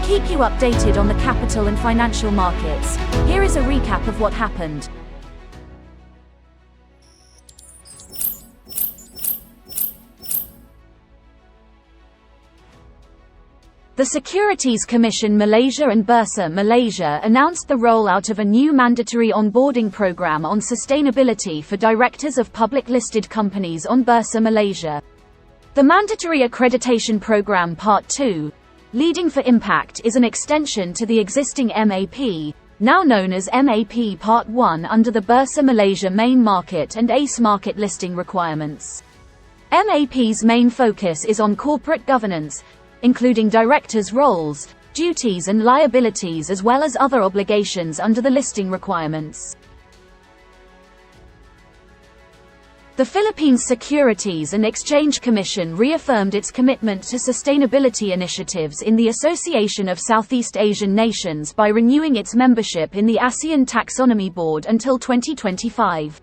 keep you updated on the capital and financial markets. Here is a recap of what happened. The Securities Commission Malaysia and Bursa Malaysia announced the rollout of a new mandatory onboarding program on sustainability for directors of public-listed companies on Bursa Malaysia. The Mandatory Accreditation Program Part 2, Leading for Impact, is an extension to the existing MAP, now known as MAP Part 1 under the Bursa Malaysia Main Market and ACE Market listing requirements. MAP's main focus is on corporate governance, including directors' roles, duties and liabilities as well as other obligations under the listing requirements. The Philippines Securities and Exchange Commission reaffirmed its commitment to sustainability initiatives in the Association of Southeast Asian Nations by renewing its membership in the ASEAN Taxonomy Board until 2025.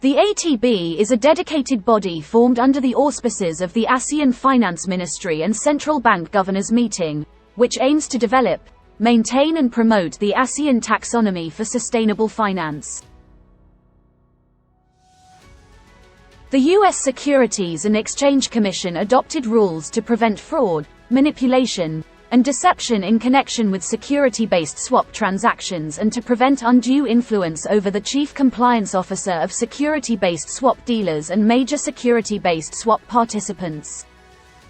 The ATB is a dedicated body formed under the auspices of the ASEAN Finance Ministry and Central Bank Governors Meeting, which aims to develop, maintain and promote the ASEAN taxonomy for sustainable finance. The U.S. Securities and Exchange Commission adopted rules to prevent fraud, manipulation, and deception in connection with security-based swap transactions and to prevent undue influence over the Chief Compliance Officer of security-based swap dealers and major security-based swap participants.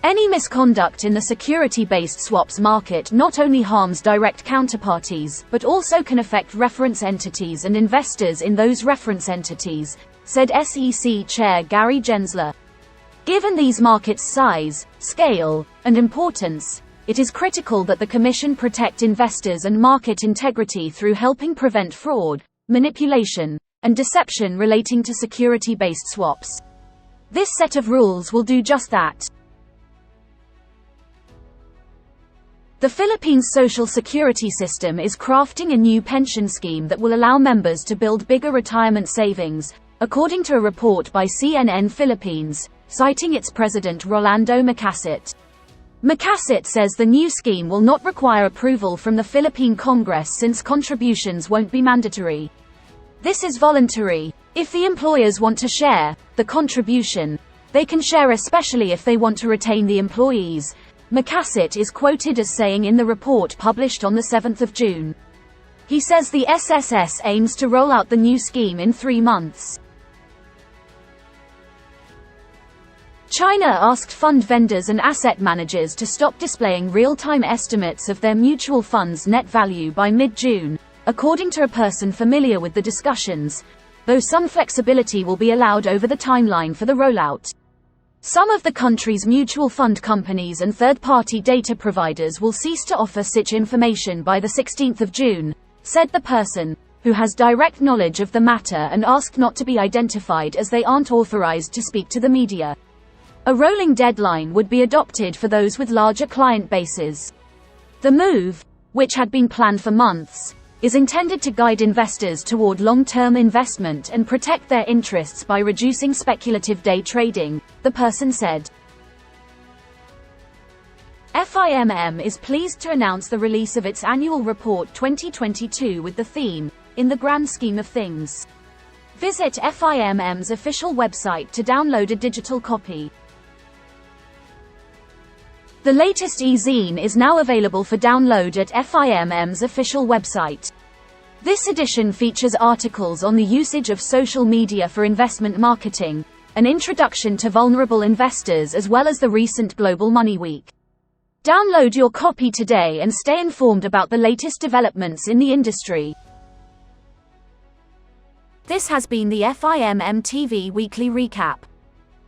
Any misconduct in the security-based swaps market not only harms direct counterparties, but also can affect reference entities and investors in those reference entities, said SEC Chair Gary Gensler. Given these markets' size, scale, and importance, it is critical that the Commission protect investors and market integrity through helping prevent fraud, manipulation, and deception relating to security-based swaps. This set of rules will do just that. The Philippines Social Security System is crafting a new pension scheme that will allow members to build bigger retirement savings, according to a report by CNN Philippines, citing its president Rolando Macasit. Macasit says the new scheme will not require approval from the Philippine Congress since contributions won't be mandatory. This is voluntary. If the employers want to share the contribution, they can share, especially if they want to retain the employees, Macasit is quoted as saying in the report published on the 7th of June. He says the SSS aims to roll out the new scheme in 3 months. China asked fund vendors and asset managers to stop displaying real-time estimates of their mutual funds' net value by mid-June, according to a person familiar with the discussions, though some flexibility will be allowed over the timeline for the rollout. Some of the country's mutual fund companies and third-party data providers will cease to offer such information by the 16th of June, said the person, who has direct knowledge of the matter and asked not to be identified as they aren't authorized to speak to the media. A rolling deadline would be adopted for those with larger client bases. The move, which had been planned for months, is intended to guide investors toward long-term investment and protect their interests by reducing speculative day trading, the person said. FIMM is pleased to announce the release of its annual report 2022 with the theme, "In the Grand Scheme of Things." Visit FIMM's official website to download a digital copy. The latest e-zine is now available for download at FIMM's official website. This edition features articles on the usage of social media for investment marketing, an introduction to vulnerable investors as well as the recent Global Money Week. Download your copy today and stay informed about the latest developments in the industry. This has been the FIMM TV Weekly Recap.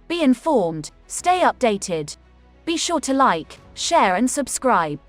Be informed, stay updated. Be sure to like, share and subscribe.